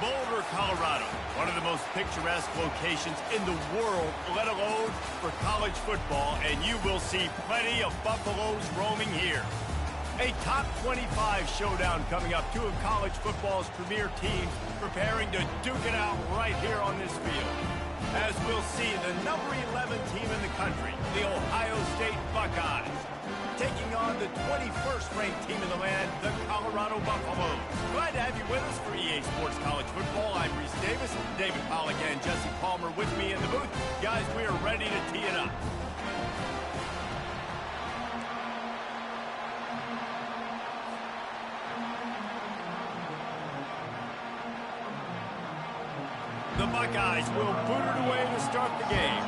Boulder, Colorado, one of the most picturesque locations in the world, let alone for college football, and you will see plenty of Buffaloes roaming here. A top 25 showdown coming up. Two of college football's premier teams preparing to duke it out right here on this field. As we'll see, the number 11 team in the country, the Ohio State Buckeyes, taking on the 21st ranked team in the land, the Colorado Buffaloes. Glad to have you with us for EA Sports College Football. I'm Reese Davis, David Pollack and Jesse Palmer with me in the booth. Guys, we are ready to tee it up. The Buckeyes will boot it away to start the game.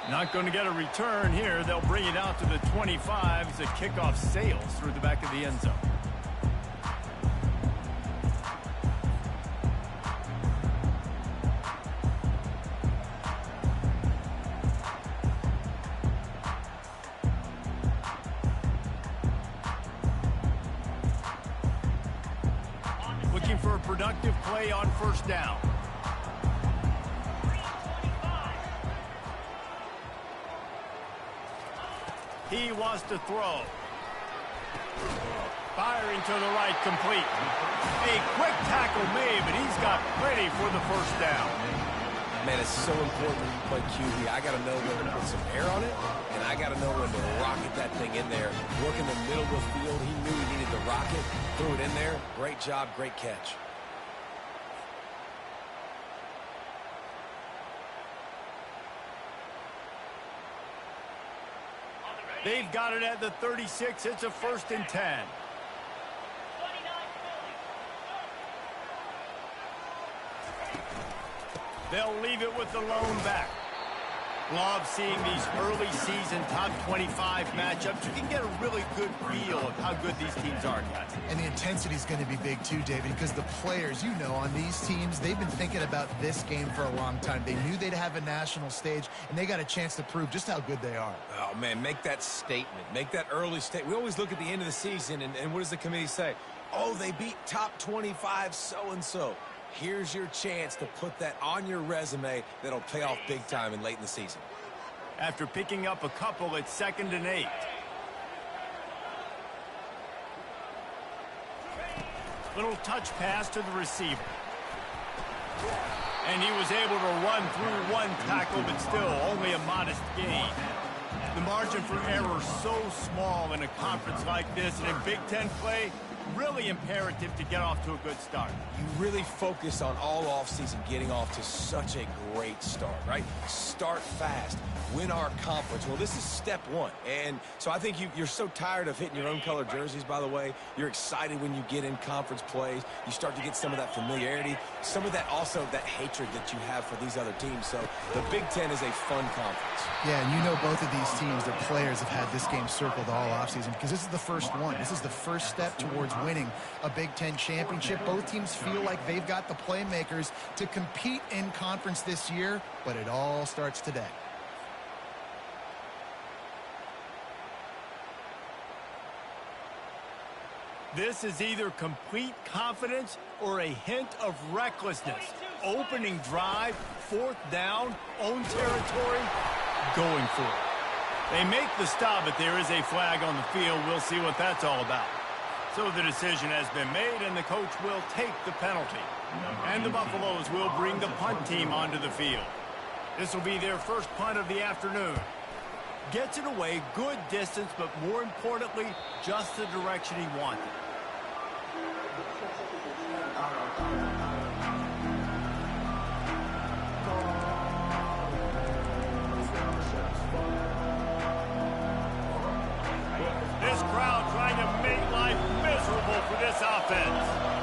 Not going to get a return here. They'll bring it out to the 25 as the kickoff sails through the back of the end zone. Looking for a productive play on first down. He wants to throw. Firing to the right, complete. A quick tackle made, but he's got plenty for the first down. Man, it's so important when you play QB. I got to know when to put some air on it, and I got to know when to rocket that thing in there. Work in the middle of the field. He knew he needed to rocket. Threw it in there. Great job, great catch. They've got it at the 36. It's a 1st and 10. They'll leave it with the lone back. Love seeing these early season top 25 matchups. You can get a really good feel of how good these teams are, guys. And the intensity is going to be big too, David, because the players, you know, on these teams, they've been thinking about this game for a long time. They knew they'd have a national stage, and they got a chance to prove just how good they are. Oh, man, make that statement. Make that early statement. We always look at the end of the season, and what does the committee say? Oh, they beat top 25 so-and-so. Here's your chance to put that on your resume that'll pay off big time and late in the season. After picking up a couple, it's 2nd and 8. Little touch pass to the receiver. And he was able to run through one tackle, but still only a modest gain. The margin for error so small in a conference like this, and in Big Ten play, really imperative to get off to a good start. You really focus on all offseason getting off to such a great start, right? Start fast. Win our conference. Well, this is step one. And so I think you're so tired of hitting your own color jerseys, by the way. You're excited when you get in conference plays. You start to get some of that familiarity, some of that also that hatred that you have for these other teams. So the Big Ten is a fun conference. Yeah, and you know both of these teams, their players have had this game circled all offseason because this is the first one. This is the first step towards winning a Big Ten championship. Both teams feel like they've got the playmakers to compete in conference this year, but it all starts today. This is either complete confidence or a hint of recklessness. Opening drive, 4th down, own territory, going for it. They make the stop, but there is a flag on the field. We'll see what that's all about. So the decision has been made, and the coach will take the penalty. And the Buffaloes will bring the punt team onto the field. This will be their first punt of the afternoon. Gets it away, good distance, but more importantly, just the direction he wanted. This crowd trying to make life miserable for this offense.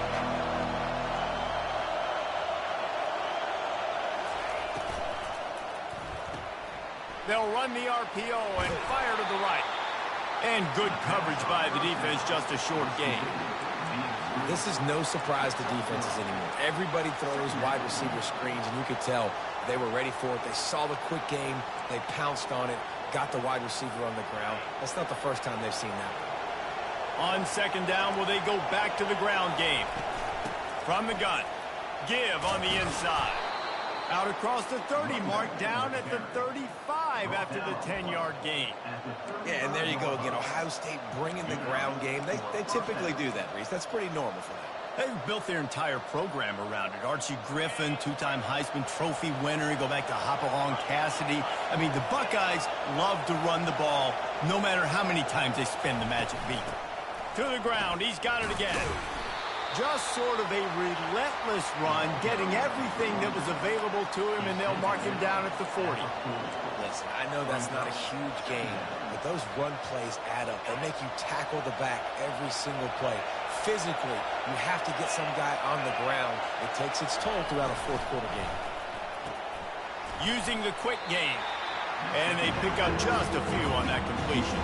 They'll run the RPO and fire to the right. And good coverage by the defense, just a short gain. This is no surprise to defenses anymore. Everybody throws wide receiver screens, and you could tell they were ready for it. They saw the quick game. They pounced on it, got the wide receiver on the ground. That's not the first time they've seen that. On second down, will they go back to the ground game? From the gun. Give on the inside. Out across the 30 mark, down at the 35 after the 10-yard gain. Yeah, and there you go again. Ohio State bringing the ground game. They typically do that, Reese. That's pretty normal for them. They've built their entire program around it. Archie Griffin, two-time Heisman Trophy winner. You go back to Hopalong Cassidy. I mean, the Buckeyes love to run the ball no matter how many times they spin the magic beat. To the ground. He's got it again. Just sort of a relentless run, getting everything that was available to him, and they'll mark him down at the 40. Listen, I know that's not a huge game, but those run plays add up. They make you tackle the back every single play. Physically, you have to get some guy on the ground. It takes its toll throughout a fourth quarter game. Using the quick game, and they pick up just a few on that completion.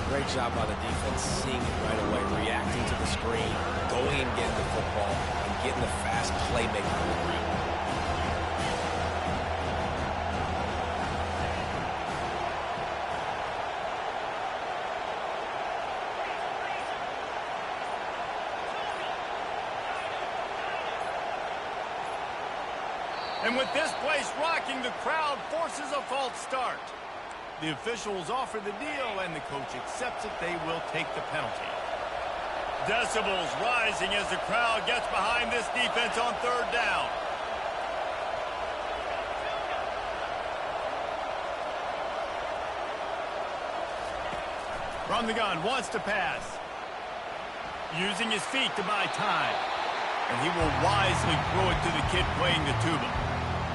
Great job by the defense, seeing it right away, reacting to the screen, going and getting the football, and getting the fast playmaker on the ground. And with this place rocking, the crowd forces a false start. The officials offer the deal, and the coach accepts it. They will take the penalty. Decibels rising as the crowd gets behind this defense on third down. From the gun, wants to pass. Using his feet to buy time. And he will wisely throw it to the kid playing the tuba.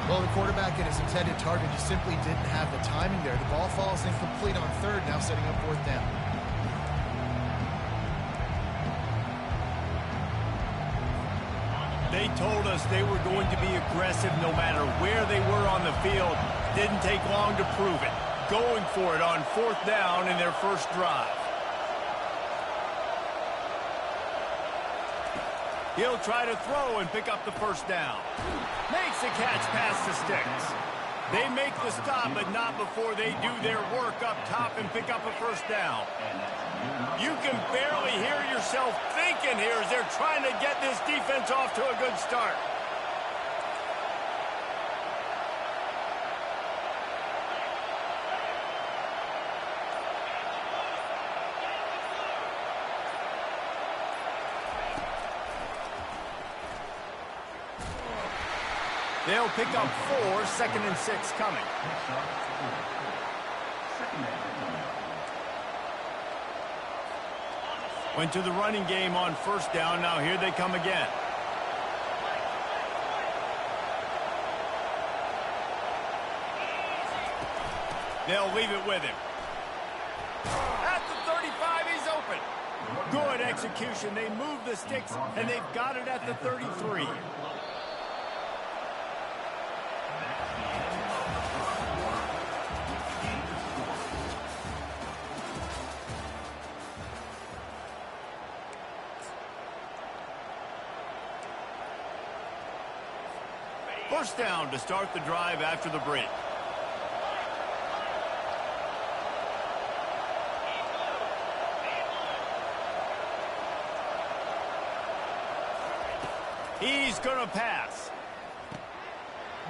Well, the quarterback and his intended target just simply didn't have the timing there. The ball falls incomplete on third, now setting up fourth down. They told us they were going to be aggressive no matter where they were on the field. Didn't take long to prove it. Going for it on fourth down in their first drive. He'll try to throw and pick up the first down. Makes the catch past the sticks. They make the stop, but not before they do their work up top and pick up a first down. You can barely hear yourself thinking here as they're trying to get this defense off to a good start. They'll pick up 4, 2nd and 6 coming. Went to the running game on first down. Now here they come again. They'll leave it with him. At the 35, he's open. Good execution. They move the sticks, and they've got it at the 33. First down to start the drive after the break. He's going to pass.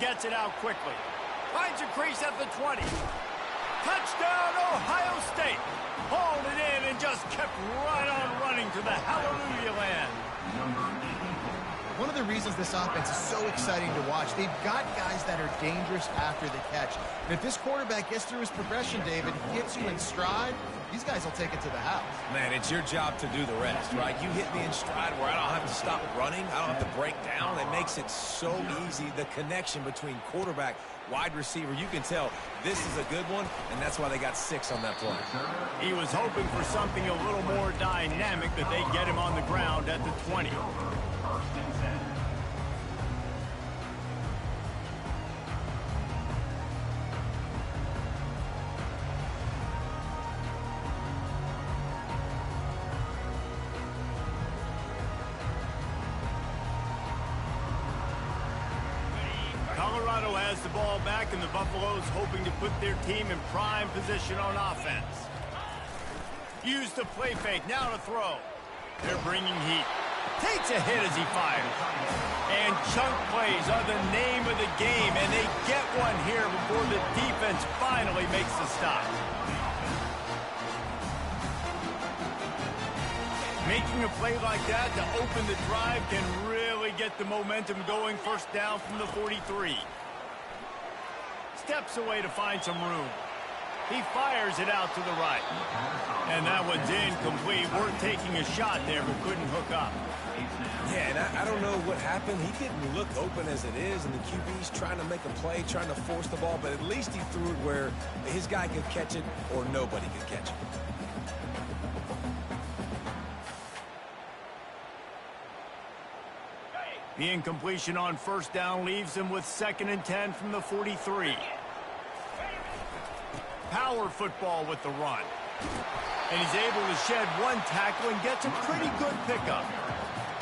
Gets it out quickly. Finds a crease at the 20. Touchdown, Ohio State. Hauled it in and just kept right on running to the hallelujah land. One of the reasons this offense is so exciting to watch, they've got guys that are dangerous after the catch. And if this quarterback gets through his progression, David, gets you in stride, these guys will take it to the house. Man, it's your job to do the rest, right? You hit me in stride where I don't have to stop running. I don't have to break down. It makes it so easy, the connection between quarterback, wide receiver. You can tell this is a good one, and that's why they got 6 on that play. He was hoping for something a little more dynamic, but they get him on the ground at the 20. has the ball back, and the Buffaloes hoping to put their team in prime position on offense. Use the play fake, now to throw. They're bringing heat. Takes a hit as he fires. And chunk plays are the name of the game, and they get one here before the defense finally makes the stop. Making a play like that to open the drive can really get the momentum going. First down from the 43. Steps away to find some room. He fires it out to the right. And that one's incomplete. We're taking a shot there, but couldn't hook up. Yeah, and I don't know what happened. He didn't look open as it is, and the QB's trying to make a play, trying to force the ball, but at least he threw it where his guy could catch it or nobody could catch it. The incompletion on first down leaves him with 2nd and 10 from the 43. Power football with the run. And he's able to shed one tackle and gets a pretty good pickup.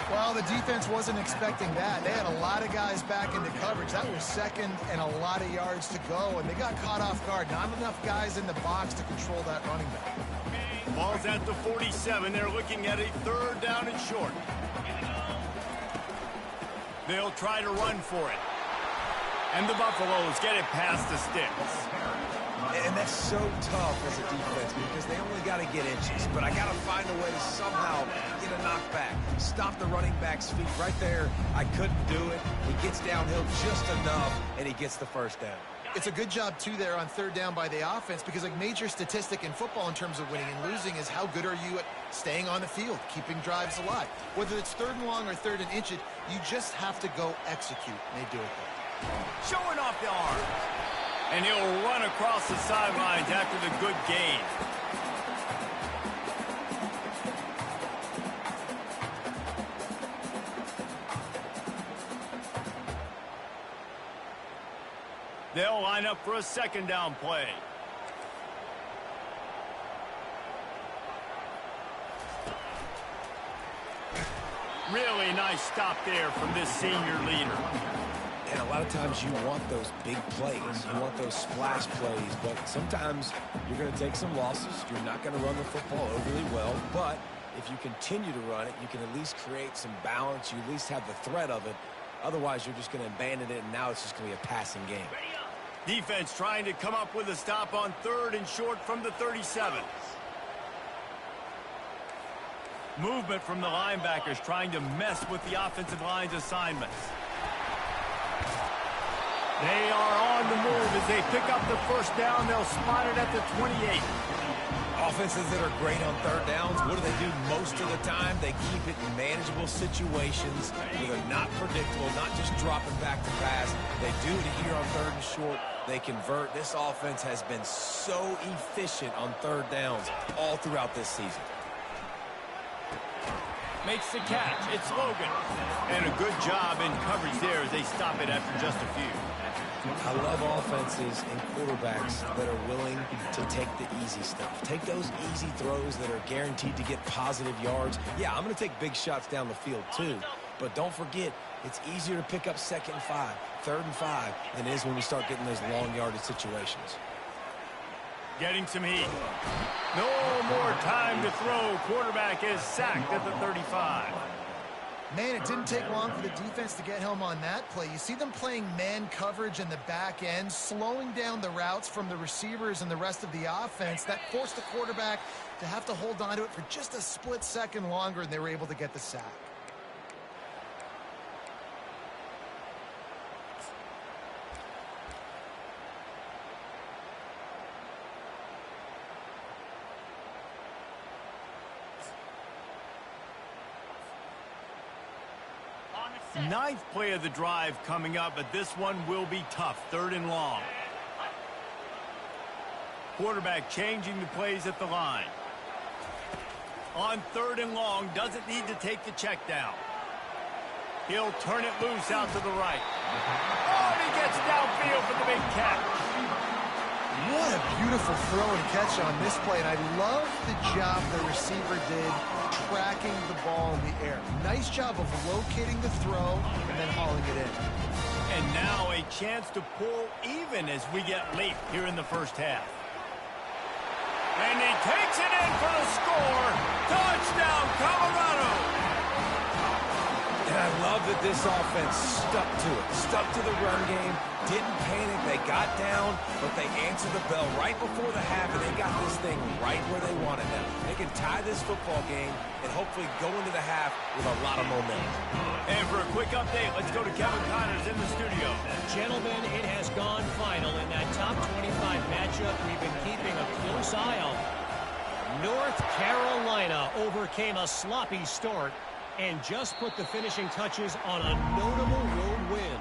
Well, the defense wasn't expecting that. They had a lot of guys back into coverage. That was 2nd and a lot of yards to go, and they got caught off guard. Not enough guys in the box to control that running back. Ball's at the 47. They're looking at a 3rd down and short. They'll try to run for it. And the Buffaloes get it past the sticks. And that's so tough as a defense because they only got to get inches. But I got to find a way to somehow get a knockback. Stop the running back's feet right there. I couldn't do it. He gets downhill just enough, and he gets the first down. It's a good job, too, there on 3rd down by the offense because a major statistic in football in terms of winning and losing is how good are you at staying on the field, keeping drives alive. Whether it's 3rd and long or 3rd and inches, you just have to go execute. And they do it there. Showing off the arm. And he'll run across the sidelines after the good gain. They'll line up for a 2nd down play. Really nice stop there from this senior leader. And a lot of times you want those big plays. You want those splash plays. But sometimes you're going to take some losses. You're not going to run the football overly well. But if you continue to run it, you can at least create some balance. You at least have the threat of it. Otherwise, you're just going to abandon it, and now it's just going to be a passing game. Defense trying to come up with a stop on 3rd and short from the 37. Movement from the linebackers trying to mess with the offensive line's assignments. They are on the move as they pick up the first down. They'll spot it at the 28. Offenses that are great on 3rd downs, what do? Most of the time, they keep it in manageable situations where they're not predictable, not just dropping back to pass. They do it here on 3rd and short. They convert. This offense has been so efficient on 3rd downs all throughout this season. Makes the catch. It's Logan. And a good job in coverage there as they stop it after just a few. I love offenses and quarterbacks that are willing to take the easy stuff. Take those easy throws that are guaranteed to get positive yards. Yeah, I'm going to take big shots down the field too. But don't forget, it's easier to pick up 2nd and 5, 3rd and 5 than it is when we start getting those long yardage situations. Getting some heat. No more time to throw. Quarterback is sacked at the 35. Man, it didn't take long for the defense to get home on that play. You see them playing man coverage in the back end, slowing down the routes from the receivers and the rest of the offense. That forced the quarterback to have to hold on to it for just a split second longer, and they were able to get the sack. Ninth play of the drive coming up, but this one will be tough. 3rd and long. Quarterback changing the plays at the line. On 3rd and long, doesn't need to take the check down. He'll turn it loose out to the right. Oh, and he gets downfield for the big catch. What a beautiful throw and catch on this play, and I love the job the receiver did tracking the ball in the air. Nice job of locating the throw and then hauling it in. And now a chance to pull even as we get late here in the first half. And he takes it in for the score. Touchdown, Colorado! And I love that this offense stuck to it, stuck to the run game, didn't panic. They got down, but they answered the bell right before the half, and they got this thing right where they wanted them. They can tie this football game and hopefully go into the half with a lot of momentum. And for a quick update, let's go to Kevin Connors in the studio. Gentlemen, it has gone final in that top 25 matchup we've been keeping a close eye on. North Carolina overcame a sloppy start and just put the finishing touches on a notable road win.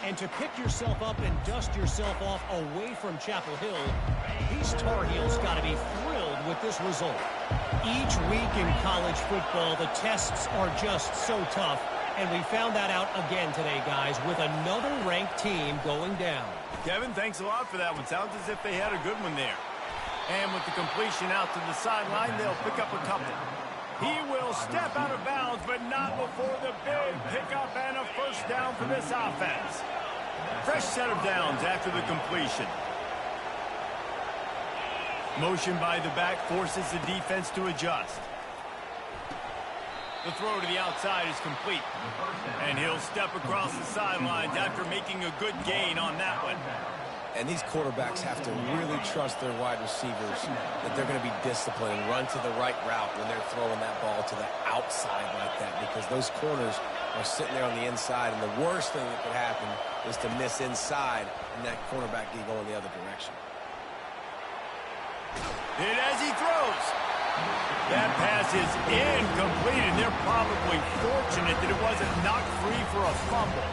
And to pick yourself up and dust yourself off away from Chapel Hill, these Tar Heels got to be thrilled with this result. Each week in college football, the tests are just so tough, and we found that out again today, guys, with another ranked team going down. Kevin, thanks a lot for that one. Sounds as if they had a good one there. And with the completion out to the sideline, they'll pick up a couple. He will step out of bounds, but not before the big pickup and a first down for this offense. Fresh set of downs after the completion. Motion by the back forces the defense to adjust. The throw to the outside is complete. And he'll step across the sidelines after making a good gain on that one. And these quarterbacks have to really trust their wide receivers that they're going to be disciplined and run to the right route when they're throwing that ball to the outside like that, because those corners are sitting there on the inside, and the worst thing that could happen is to miss inside and that cornerback get going the other direction. And as he throws, that pass is incomplete, and they're probably fortunate that it wasn't knocked free for a fumble.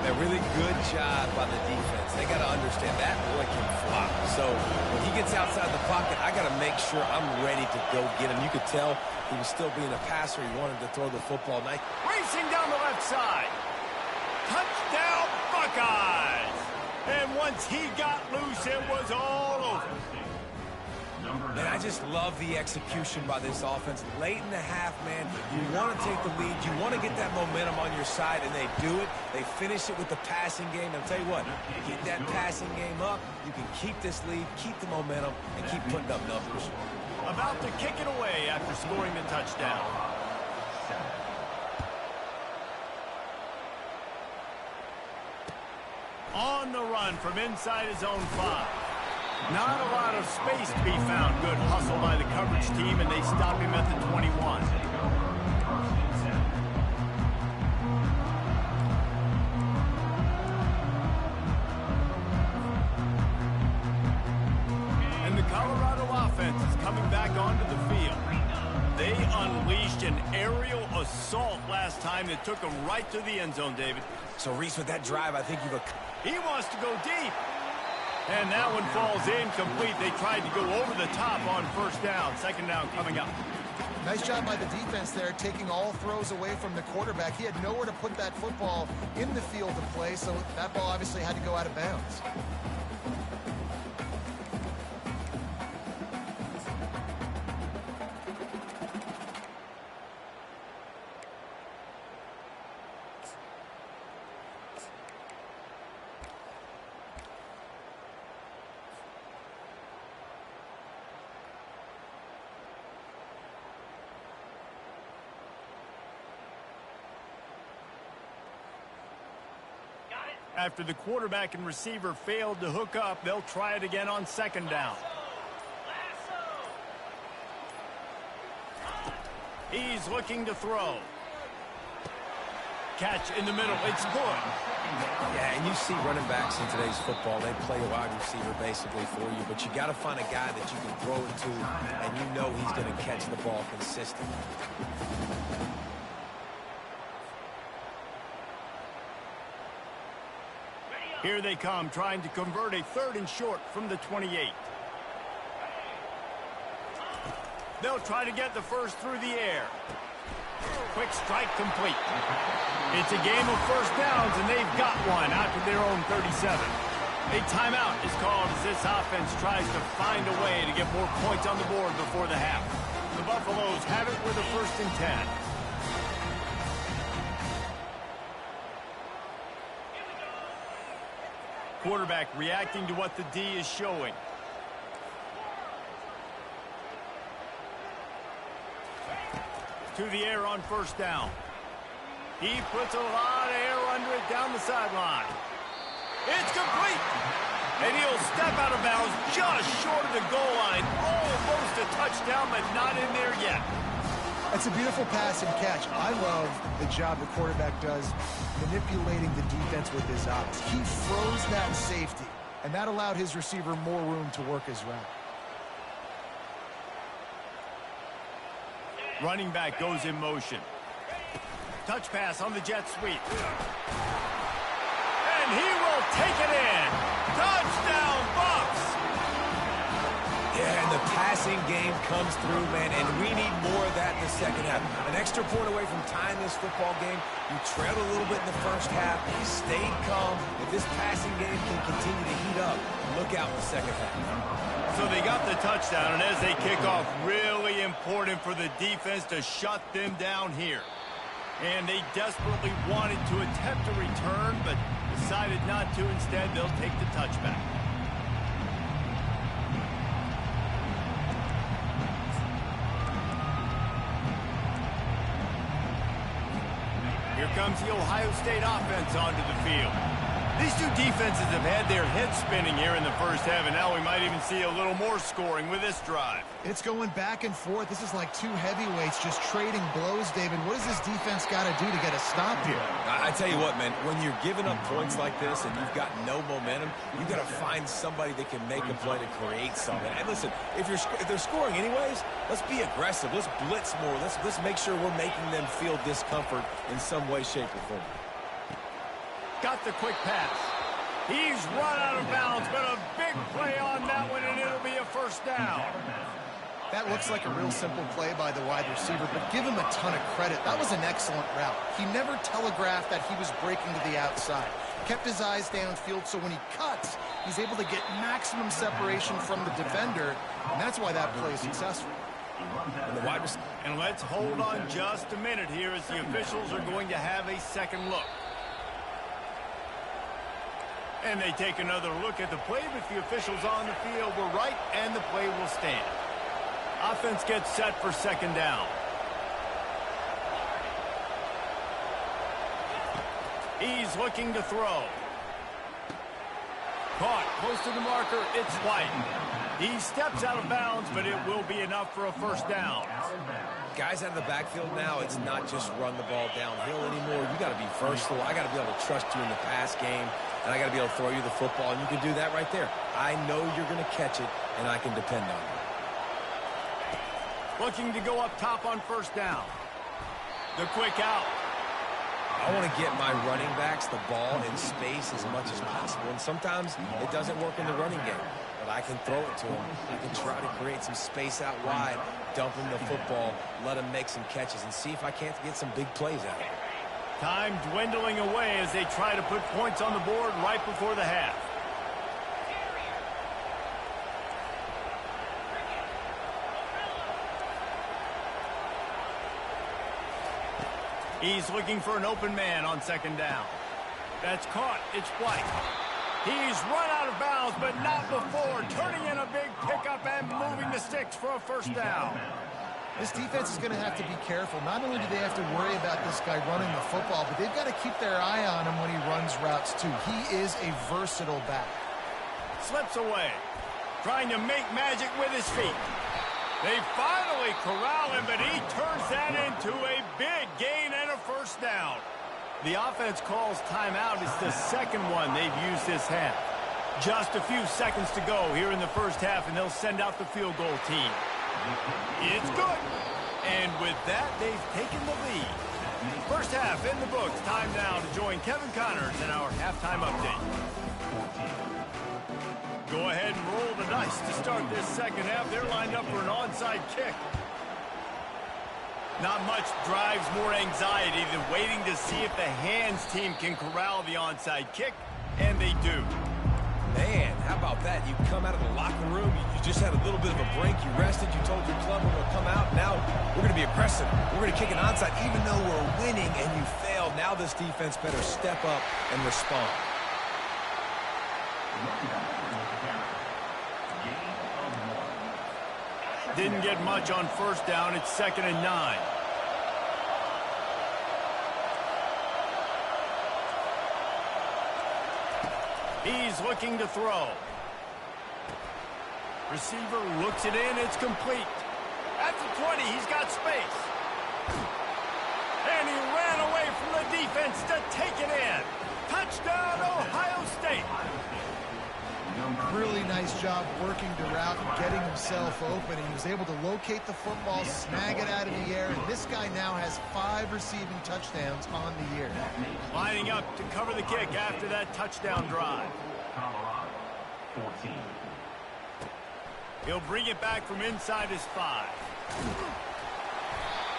A really good job by the defense. They got to understand that boy can fly. So when he gets outside the pocket, I got to make sure I'm ready to go get him. You could tell he was still being a passer. He wanted to throw the football. Racing down the left side. Touchdown, Buckeyes! And once he got loose, it was all over. And I just love the execution by this offense. Late in the half, man, you want to take the lead. You want to get that momentum on your side, and they do it. They finish it with the passing game. I'll tell you what, get that passing game up. You can keep this lead, keep the momentum, and keep putting up numbers. About to kick it away after scoring the touchdown. On the run from inside his own 5. Not a lot of space to be found. Good hustle by the coverage team, and they stop him at the 21. And the Colorado offense is coming back onto the field. They unleashed an aerial assault last time that took them right to the end zone, David. So, Reese, with that drive, I think He wants to go deep. And that one falls incomplete. They tried to go over the top on first down. Second down coming up. Nice job by the defense there, taking all throws away from the quarterback. He had nowhere to put that football in the field to play, so that ball obviously had to go out of bounds. After the quarterback and receiver failed to hook up, they'll try it again on second down. He's looking to throw. Catch in the middle. It's good. Yeah, and you see running backs in today's football, they play a wide receiver basically for you, but you got to find a guy that you can throw it to, and you know he's going to catch the ball consistently. Here they come, trying to convert a 3rd and short from the 28. They'll try to get the first through the air. Quick strike complete. It's a game of first downs, and they've got one out to their own 37. A timeout is called as this offense tries to find a way to get more points on the board before the half. The Buffaloes have it with a 1st and 10. quarterback reacting to what the D is showing. To the air on first down. He puts a lot of air under it down the sideline. It's complete. And he'll step out of bounds just short of the goal line. Almost a touchdown, but not in there yet. It's a beautiful pass and catch. I love the job the quarterback does manipulating the defense with his eyes. He froze that safety, and that allowed his receiver more room to work his route. Running back goes in motion. Touch pass on the jet sweep. And he will take it in. Touchdown, Bucs! Yeah, and the passing game comes through, man, and we need more of that in the second half. An extra point away from tying this football game. You trailed a little bit in the first half. You stayed calm. If this passing game can continue to heat up, look out in the second half. So they got the touchdown, and as they kick off, really important for the defense to shut them down here. And they desperately wanted to attempt a return, but decided not to. Instead, they'll take the touchback. Here comes the Ohio State offense onto the field. These two defenses have had their heads spinning here in the first half, and now we might even see a little more scoring with this drive. It's going back and forth. This is like two heavyweights just trading blows, David. What does this defense got to do to get a stop here? I tell you what, man, when you're giving up points like this and you've got no momentum, you've got to find somebody that can make a play to create something. And listen, if they're scoring anyways, let's be aggressive. Let's blitz more. Let's make sure we're making them feel discomfort in some way, shape, or form. Got the quick pass. He's run out of bounds, but a big play on that one, and it'll be a first down. That looks like a real simple play by the wide receiver, but give him a ton of credit. That was an excellent route. He never telegraphed that he was breaking to the outside. Kept his eyes downfield, so when he cuts, he's able to get maximum separation from the defender, and that's why that play is successful. And let's hold on just a minute here as the officials are going to have a second look. And they take another look at the play, but the officials on the field were right, and the play will stand. Offense gets set for second down. He's looking to throw. Caught close to the marker. It's White. He steps out of bounds, but it will be enough for a first down. Guys out of the backfield now, it's not just run the ball downhill anymore. You got to be versatile. I got to be able to trust you in the pass game, and I got to be able to throw you the football, and you can do that right there. I know you're going to catch it, and I can depend on you. Looking to go up top on first down. The quick out. I want to get my running backs the ball in space as much as possible, and sometimes it doesn't work in the running game. But I can throw it to him. I can try to create some space out wide, dump him the football, let him make some catches, and see if I can't get some big plays out of it. Time dwindling away as they try to put points on the board right before the half. He's looking for an open man on second down. That's caught. It's White. He's run out of bounds, but not before turning in a big pickup and moving the sticks for a first down. This defense is going to have to be careful. Not only do they have to worry about this guy running the football, but they've got to keep their eye on him when he runs routes too. He is a versatile back. Slips away, trying to make magic with his feet. They finally corral him, but he turns that into a big gain and a first down. The offense calls timeout. It's the second one they've used this half. Just a few seconds to go here in the first half, and they'll send out the field goal team. It's good. And with that, they've taken the lead. First half in the books. Time now to join Kevin Connors in our halftime update. Go ahead and roll the dice to start this second half. They're lined up for an onside kick. Not much drives more anxiety than waiting to see if the hands team can corral the onside kick, and they do. Man, how about that? You come out of the locker room, you just had a little bit of a break, you rested, you told your club we're going to come out, now we're going to be aggressive. We're going to kick an onside even though we're winning and you failed. Now this defense better step up and respond. Didn't get much on first down. It's 2nd and 9. He's looking to throw. Receiver looks it in. It's complete. At the 20, he's got space. And he ran away from the defense to take it in. Touchdown, Ohio State. Really nice job working the route and getting himself open. And he was able to locate the football, snag it out of the air, and this guy now has 5 receiving touchdowns on the year. Lining up to cover the kick after that touchdown drive. 14. He'll bring it back from inside his 5.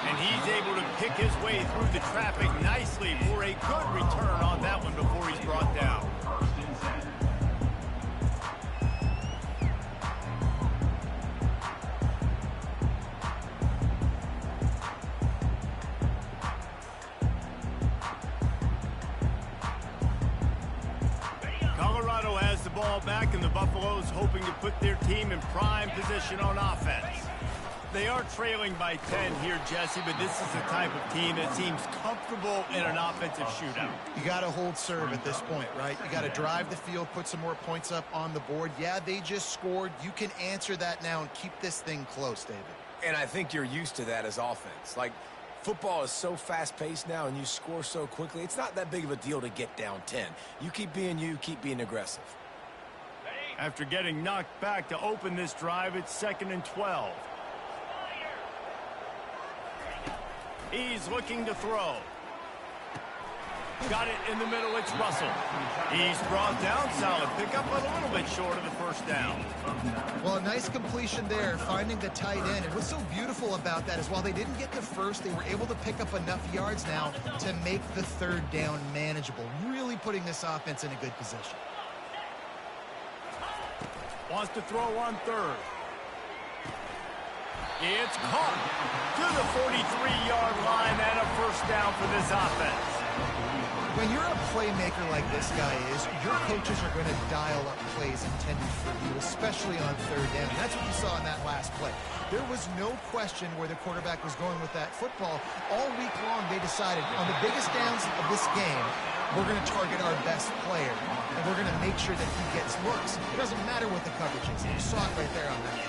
And he's able to pick his way through the traffic nicely for a good return on that one before he's brought down. Colorado has the ball back, and the Buffaloes hoping to put their team in prime position on offense. They are trailing by 10 here, Jesse, but this is the type of team that seems comfortable in an offensive shootout. You got to hold serve at this point, right? You got to drive the field, put some more points up on the board. Yeah, they just scored. You can answer that now and keep this thing close, David. And I think you're used to that as offense. Like, football is so fast-paced now, and you score so quickly. It's not that big of a deal to get down 10. You keep being aggressive. After getting knocked back to open this drive, it's 2nd and 12. He's looking to throw. Got it in the middle. It's Russell. He's brought down. Solid pickup, but a little bit short of the first down. Well, a nice completion there, finding the tight end. And what's so beautiful about that is while they didn't get the first, they were able to pick up enough yards now to make the 3rd down manageable, really putting this offense in a good position. Wants to throw on 3rd. It's caught to the 43-yard line and a first down for this offense. When you're a playmaker like this guy is, your coaches are going to dial up plays intended for you, especially on 3rd down. And that's what you saw in that last play. There was no question where the quarterback was going with that football. All week long, they decided on the biggest downs of this game, we're going to target our best player, and we're going to make sure that he gets looks. It doesn't matter what the coverage is. You saw it right there on that.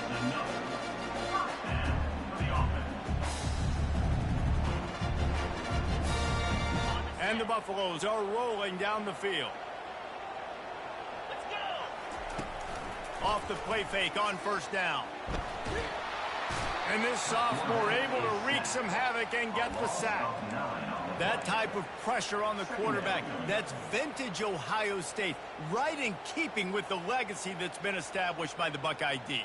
And the Buffaloes are rolling down the field. Let's go. Off the play fake on first down. And this sophomore able to wreak some havoc and get the sack. That type of pressure on the quarterback, that's vintage Ohio State, right in keeping with the legacy that's been established by the Buckeye D.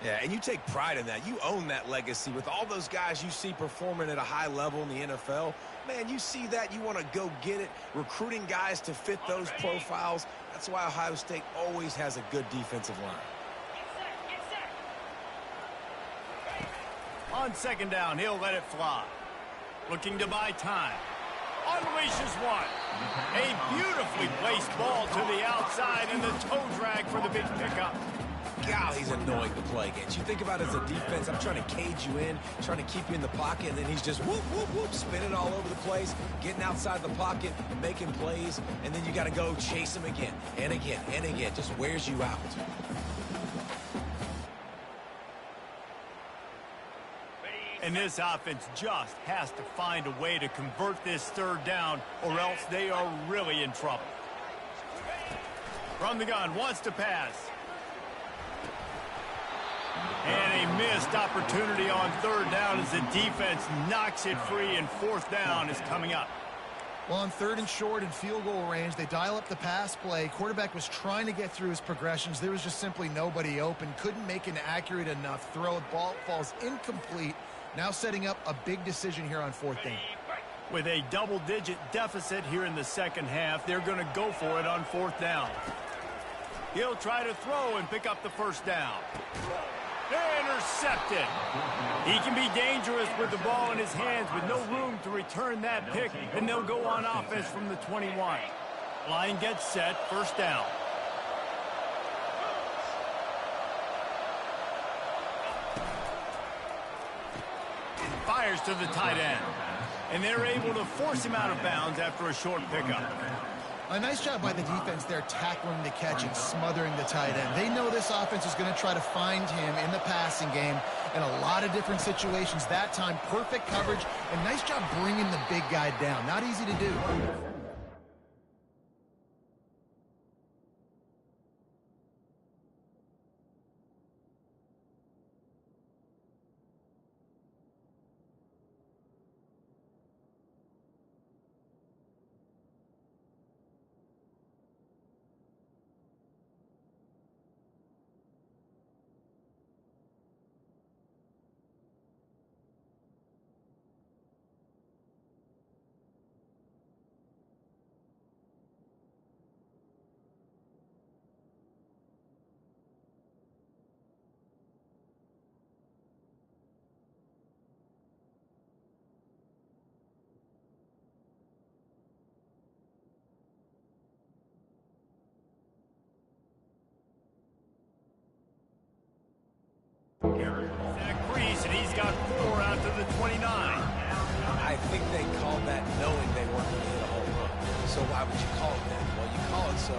Yeah, and you take pride in that. You own that legacy with all those guys you see performing at a high level in the NFL. Man, you see that, you want to go get it, recruiting guys to fit those profiles. That's why Ohio State always has a good defensive line. On 2nd down, he'll let it fly. Looking to buy time. Unleashes one. A beautifully placed ball to the outside and the toe drag for the big pickup. God, he's annoying to play against. You think about it as a defense, I'm trying to cage you in, trying to keep you in the pocket, and then he's just whoop, whoop, whoop, spinning all over the place, getting outside the pocket, making plays, and then you got to go chase him again and again and again. Just wears you out. And this offense just has to find a way to convert this 3rd down, or else they are really in trouble. From the gun, wants to pass. And a missed opportunity on 3rd down as the defense knocks it free, and 4th down is coming up. Well, on 3rd and short and field goal range, they dial up the pass play. Quarterback was trying to get through his progressions. There was just simply nobody open. Couldn't make an accurate enough throw. Ball falls incomplete. Now setting up a big decision here on 4th down. With a double-digit deficit here in the 2nd half, they're going to go for it on 4th down. He'll try to throw and pick up the first down. Intercepted. He can be dangerous with the ball in his hands with no room to return that pick, and they'll go on offense from the 21. Line gets set, first down. fires to the tight end. And they're able to force him out of bounds after a short pickup. A nice job by the defense there, tackling the catch and smothering the tight end. They know this offense is going to try to find him in the passing game in a lot of different situations. That time, perfect coverage, and nice job bringing the big guy down. Not easy to do. Zach Brees, and he's got 4 out to the 29. I think they called that knowing they weren't going to hit a home run. So why would you call it that? Well, you call it so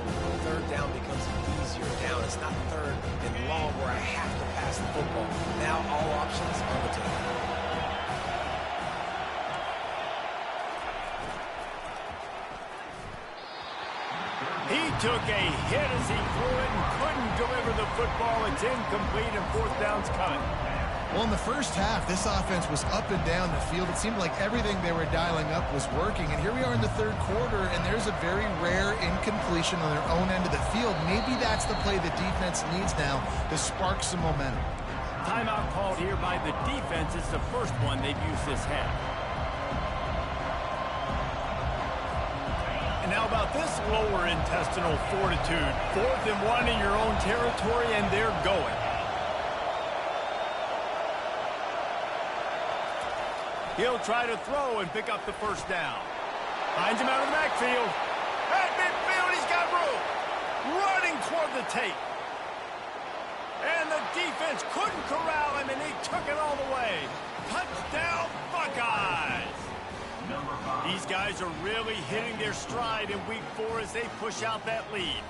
third down becomes an easier down. It's not third and long where I have to pass the football. Now all options on the table. He took a hit as he threw it and couldn't deliver the football. It's incomplete and 4th down's coming. Well, in the first half, this offense was up and down the field. It seemed like everything they were dialing up was working. And here we are in the third quarter, and there's a very rare incompletion on their own end of the field. Maybe that's the play the defense needs now to spark some momentum. Timeout called here by the defense. It's the first one they've used this half. And now about this lower intestinal fortitude. 4th and 1 in your own territory, and they're going. He'll try to throw and pick up the first down. Finds him out of the backfield. At midfield, he's got room. Running toward the tape. And the defense couldn't corral him, and he took it all the way. Touchdown, Buckeyes! These guys are really hitting their stride in week 4 as they push out that lead.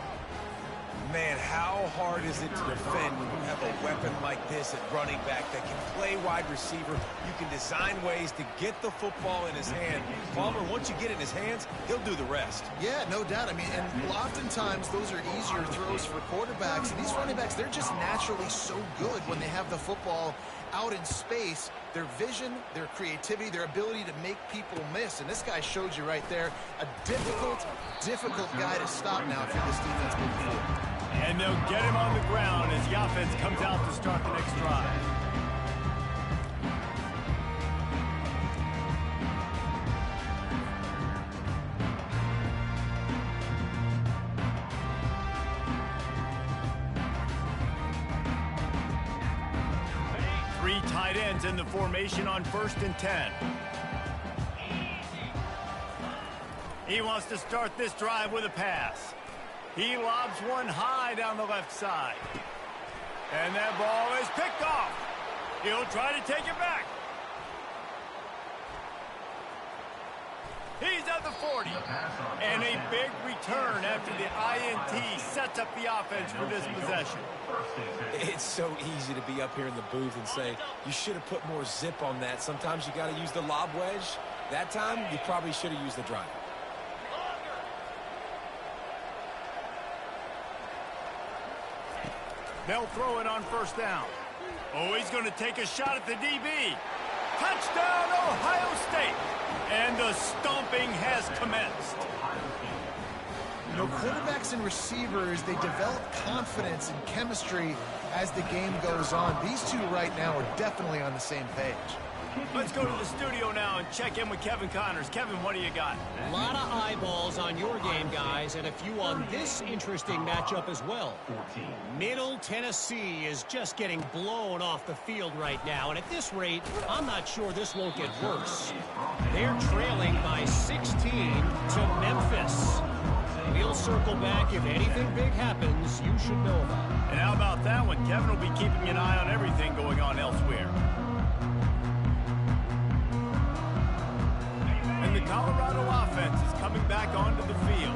Man, how hard is it to defend when you have a weapon like this at running back that can play wide receiver? You can design ways to get the football in his hand. Palmer, once you get it in his hands, he'll do the rest. Yeah, no doubt. I mean, and oftentimes those are easier throws for quarterbacks. And these running backs, they're just naturally so good when they have the football out in space. Their vision, their creativity, their ability to make people miss. And this guy showed you right there, a difficult guy to stop now if you're this defense moving forward. And they'll get him on the ground as the offense comes out to start the next drive. Three tight ends in the formation on 1st and 10. He wants to start this drive with a pass. He lobs one high down the left side. And that ball is picked off. He'll try to take it back. He's at the 40. And a big return after the INT sets up the offense for this possession. It's so easy to be up here in the booth and say, you should have put more zip on that. Sometimes you got to use the lob wedge. That time, you probably should have used the drive. They'll throw it on 1st down. Oh, he's going to take a shot at the DB. Touchdown, Ohio State. And the stomping has commenced. You know, quarterbacks and receivers, they develop confidence and chemistry as the game goes on. These two right now are definitely on the same page. Let's go to the studio now and check in with Kevin Connors. Kevin, what do you got? A lot of eyeballs on your game, guys, and a few on this interesting matchup as well. Middle Tennessee is just getting blown off the field right now, and at this rate, I'm not sure this won't get worse. They're trailing by 16 to Memphis. We'll circle back if anything big happens you should know about. And how about that one? Kevin will be keeping an eye on everything going on elsewhere. Colorado offense is coming back onto the field.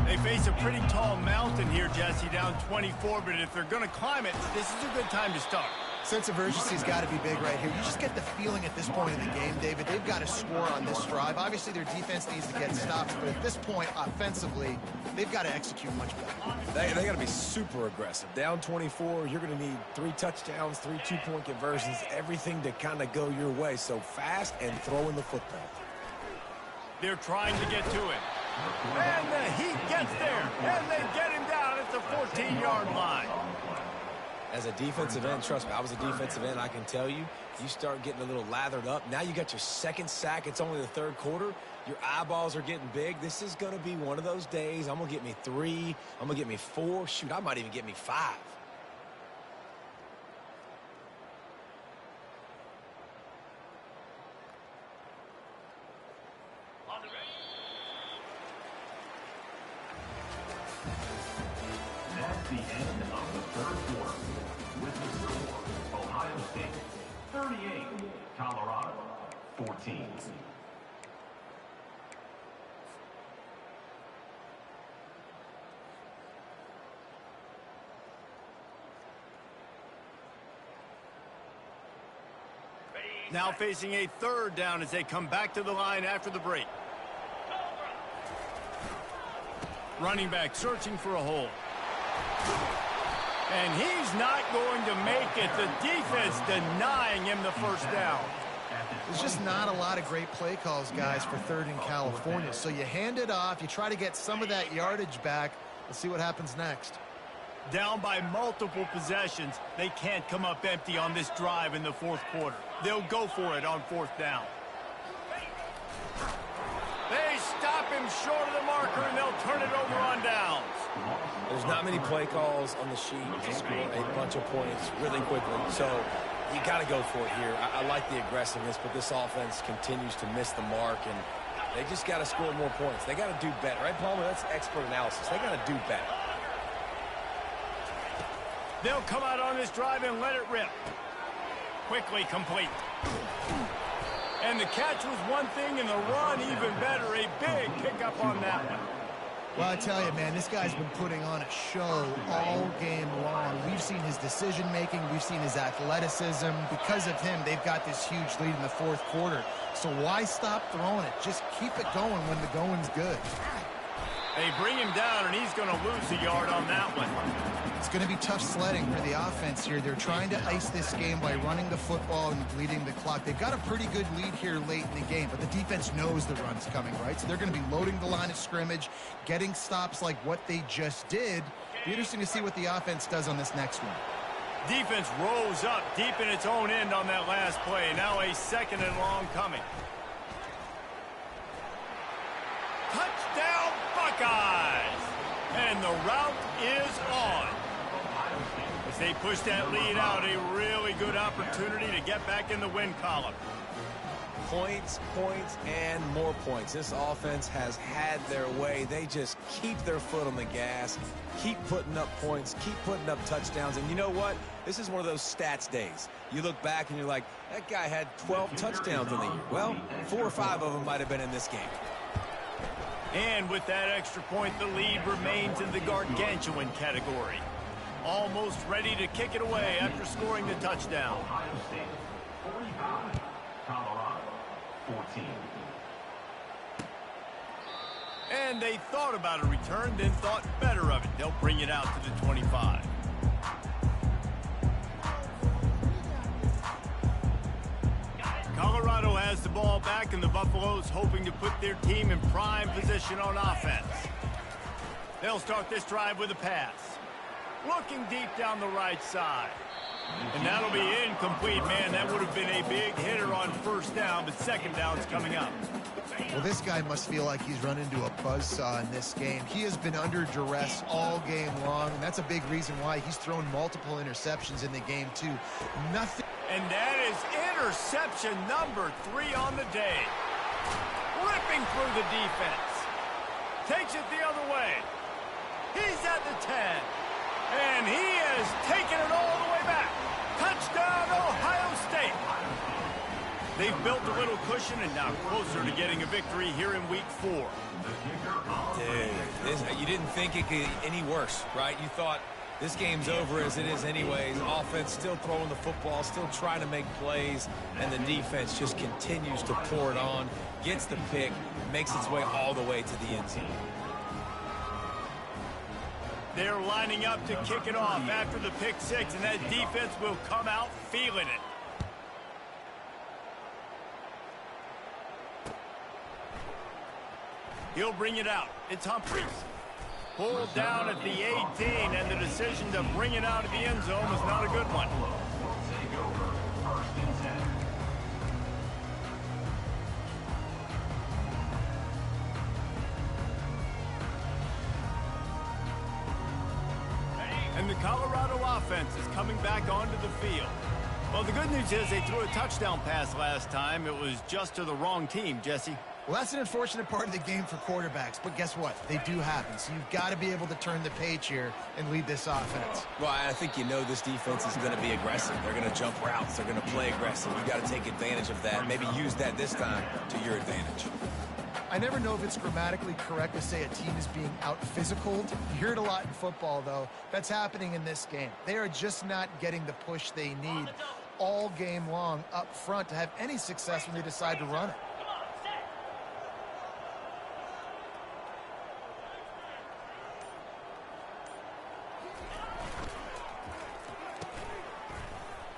They face a pretty tall mountain here, Jesse, down 24, but if they're going to climb it, this is a good time to start. Sense of urgency's got to be big right here. You just get the feeling at this point in the game, David, they've got to score on this drive. Obviously, their defense needs to get stops, but at this point, offensively, they've got to execute much better. They got to be super aggressive. Down 24, you're going to need 3 touchdowns, 3 two-point conversions, everything to kind of go your way. So fast and throwing the football. They're trying to get to it. And the Heat gets there, and they get him down at the 14-yard line. As a defensive end, trust me, I was a defensive end, I can tell you, you start getting a little lathered up. Now you got your second sack. It's only the third quarter. Your eyeballs are getting big. This is going to be one of those days. I'm going to get me 3. I'm going to get me 4. Shoot, I might even get me 5. That's the end of the third quarter. With the score, Ohio State 38, Colorado 14. Now facing a third down as they come back to the line after the break. Running back searching for a hole. And he's not going to make it. The defense denying him the first down. There's just not a lot of great play calls, guys, for third in California. So you hand it off, you try to get some of that yardage back. Let's see what happens next. Down by multiple possessions, they can't come up empty on this drive in the fourth quarter. They'll go for it on fourth down. They stop him short of the marker, and they'll turn it over on downs. There's not many play calls on the sheet to score a bunch of points really quickly. So you got to go for it here. I like the aggressiveness, but this offense continues to miss the mark, and they just got to score more points. They got to do better. Right, Palmer? That's expert analysis. They got to do better. They'll come out on this drive and let it rip. Quickly complete. And the catch was one thing, and the run even better. A big pickup on that one. Well, I tell you, man, this guy's been putting on a show all game long. We've seen his decision-making. We've seen his athleticism. Because of him, they've got this huge lead in the fourth quarter. So why stop throwing it? Just keep it going when the going's good. They bring him down, and he's going to lose a yard on that one. It's going to be tough sledding for the offense here. They're trying to ice this game by running the football and bleeding the clock. They've got a pretty good lead here late in the game, but the defense knows the run's coming, right? So they're going to be loading the line of scrimmage, getting stops like what they just did. Be interesting to see what the offense does on this next one. Defense rose up deep in its own end on that last play. Now a second and long coming. Touchdown, Buckeyes! And the route is on. As they push that lead out, a really good opportunity to get back in the win column. Points, points, and more points. This offense has had their way. They just keep their foot on the gas, keep putting up points, keep putting up touchdowns. And you know what? This is one of those stats days. You look back and you're like, that guy had 12 touchdowns in the year. Well, 4 or 5 of them might have been in this game. And with that extra point, the lead remains in the gargantuan category. Almost ready to kick it away after scoring the touchdown. Ohio State 45, Colorado 14. And they thought about a return, then thought better of it. They'll bring it out to the 25. Colorado has the ball back, and the Buffaloes hoping to put their team in prime position on offense. They'll start this drive with a pass. Looking deep down the right side. And that'll be incomplete, man. That would have been a big hitter on first down, but second down's coming up. Well, this guy must feel like he's run into a buzzsaw in this game. He has been under duress all game long, and that's a big reason why he's thrown multiple interceptions in the game, too. Nothing. And that is interception number 3 on the day. Ripping through the defense. Takes it the other way. He's at the 10. And he has taken it all the way back. Touchdown, Ohio State. They've built a little cushion and now closer to getting a victory here in Week 4. Dude, you didn't think it could get any worse, right? You thought this game's over as it is anyways. Offense still throwing the football, still trying to make plays, and the defense just continues to pour it on, gets the pick, makes its way all the way to the end zone. They're lining up to kick it off after the pick six, and that defense will come out feeling it. He'll bring it out. It's Humphries. Pulled down at the 18, and the decision to bring it out of the end zone was not a good one. And the Colorado offense is coming back onto the field. Well, the good news is they threw a touchdown pass last time. It was just to the wrong team, Jesse. Well, that's an unfortunate part of the game for quarterbacks, but guess what? They do happen, so you've got to be able to turn the page here and lead this offense. Well, I think you know this defense is going to be aggressive. They're going to jump routes. They're going to play aggressive. You got to take advantage of that. Maybe use that this time to your advantage. I never know if it's grammatically correct to say a team is being out-physicaled. You hear it a lot in football, though. That's happening in this game. They are just not getting the push they need all game long up front to have any success when they decide to run it.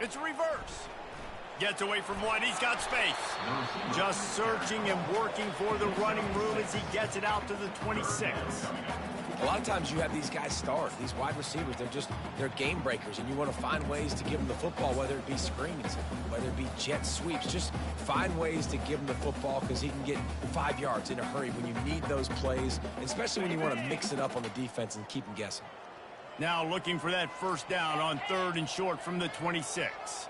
It's a reverse. Gets away from one. He's got space. Just searching and working for the running room as he gets it out to the 26. A lot of times you have these guys start, these wide receivers, they're game breakers, and you want to find ways to give them the football, whether it be screens, whether it be jet sweeps. Just find ways to give him the football because he can get 5 yards in a hurry when you need those plays, especially when you want to mix it up on the defense and keep them guessing. Now looking for that first down on 3rd and short from the 26.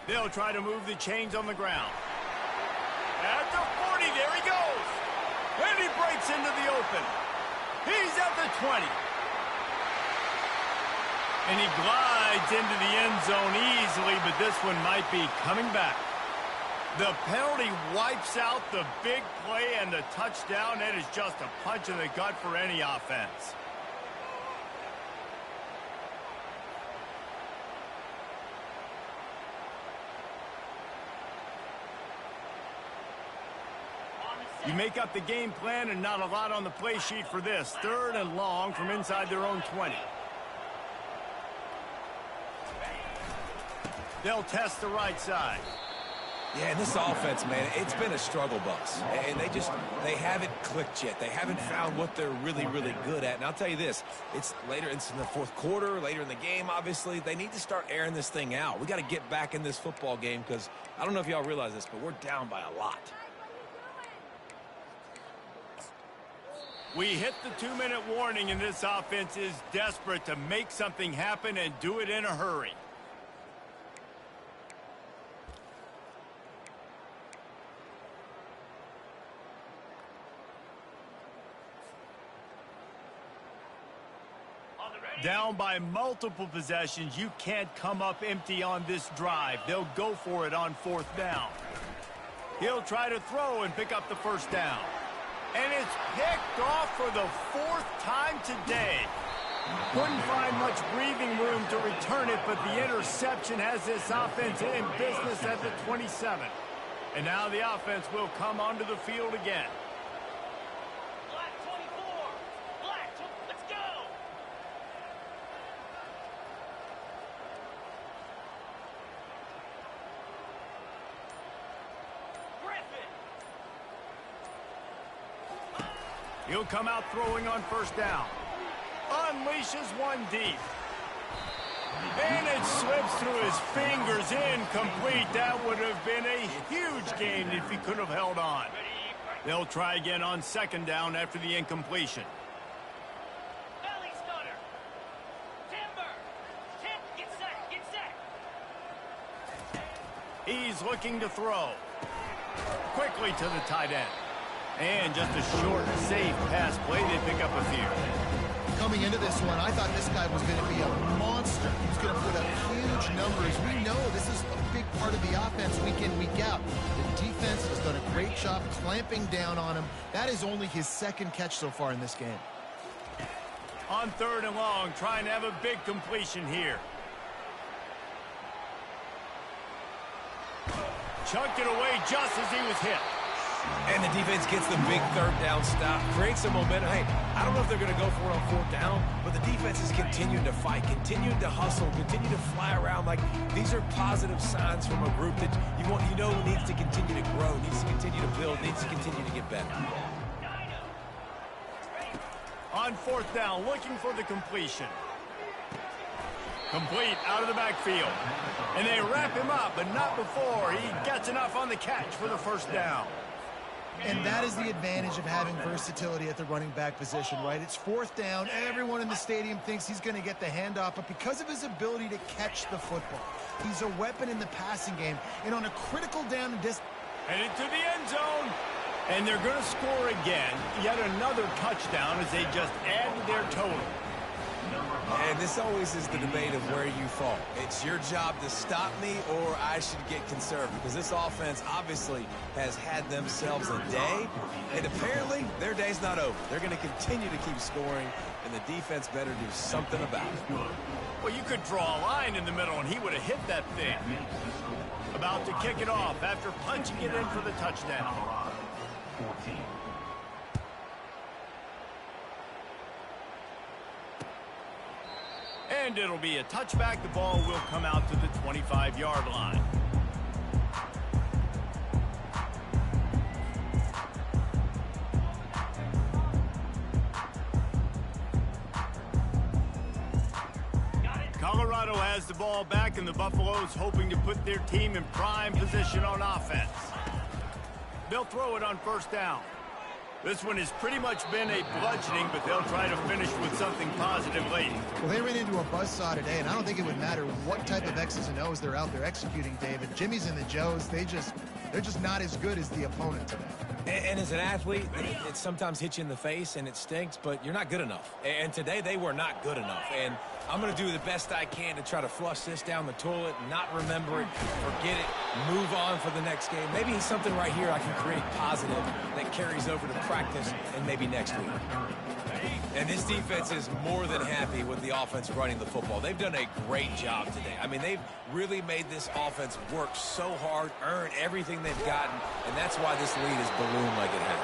They'll try to move the chains on the ground. At the 40, there he goes. And he breaks into the open. He's at the 20. And he glides into the end zone easily, but this one might be coming back. The penalty wipes out the big play and the touchdown. That is just a punch in the gut for any offense. You make up the game plan and not a lot on the play sheet for this. 3rd and long from inside their own 20. They'll test the right side. Yeah, and this offense, man, it's been a struggle bus. And they haven't clicked yet. They haven't found what they're really, really good at. And I'll tell you this, it's in the 4th quarter, later in the game, obviously. They need to start airing this thing out. We got to get back in this football game because I don't know if y'all realize this, but we're down by a lot. We hit the 2-minute warning, and this offense is desperate to make something happen and do it in a hurry. Down by multiple possessions, you can't come up empty on this drive. They'll go for it on 4th down. He'll try to throw and pick up the first down. And it's picked off for the 4th time today. Couldn't find much breathing room to return it, but the interception has this offense in business at the 27. And now the offense will come onto the field again. Black 24. Black, let's go. Griffin. He'll come out throwing on 1st down. Unleashes one deep. And it slips through his fingers, incomplete. That would have been a huge gain if he could have held on. They'll try again on 2nd down after the incompletion. Belly stunner. Timber. Get set. He's looking to throw. Quickly to the tight end. And just a short, safe pass play. They pick up a few. coming into this one, I thought this guy was going to be a monster. He was going to put up huge numbers. We know this is a big part of the offense week in, week out. The defense has done a great job clamping down on him. That is only his second catch so far in this game. On 3rd and long, trying to have a big completion here. Chucked it away just as he was hit. And the defense gets the big 3rd down stop, creates some momentum. Hey, I don't know if they're going to go for it on 4th down, but the defense is continuing to fight, continuing to hustle, continue to fly around. Like, these are positive signs from a group that you know needs to continue to grow, needs to continue to build, needs to continue to get better. On 4th down, looking for the completion. Complete out of the backfield. And they wrap him up, but not before he gets enough on the catch for the 1st down. And that is the advantage of having versatility at the running back position, right? It's 4th down. Everyone in the stadium thinks he's going to get the handoff, but because of his ability to catch the football, he's a weapon in the passing game. And on a critical down and distance. And into the end zone. And they're going to score again. Yet another touchdown as they just add to their total. And this always is the debate of where you fall. It's your job to stop me, or I should get conservative, because this offense obviously has had themselves a day, and apparently their day's not over. They're going to continue to keep scoring, and the defense better do something about it. Well, you could draw a line in the middle, and he would have hit that thing. About to kick it off after punching it in for the touchdown. 14. And it'll be a touchback. The ball will come out to the 25-yard line. Colorado has the ball back, and the Buffaloes hoping to put their team in prime position on offense. They'll throw it on 1st down. This one has pretty much been a bludgeoning, but they'll try to finish with something positive late. Well, they ran into a buzzsaw today, and I don't think it would matter what type of X's and O's they're out there executing, David. Jimmy's and the Joes, they're just not as good as the opponent today. And as an athlete, it sometimes hits you in the face and it stinks, but you're not good enough. And today they were not good enough. And I'm going to do the best I can to try to flush this down the toilet, not remember it, forget it, move on for the next game. Maybe it's something right here I can create positive that carries over to practice and maybe next week. And this defense is more than happy with the offense running the football. They've done a great job today. I mean, they've really made this offense work so hard, earn everything they've gotten, and that's why this lead is ballooned like it has.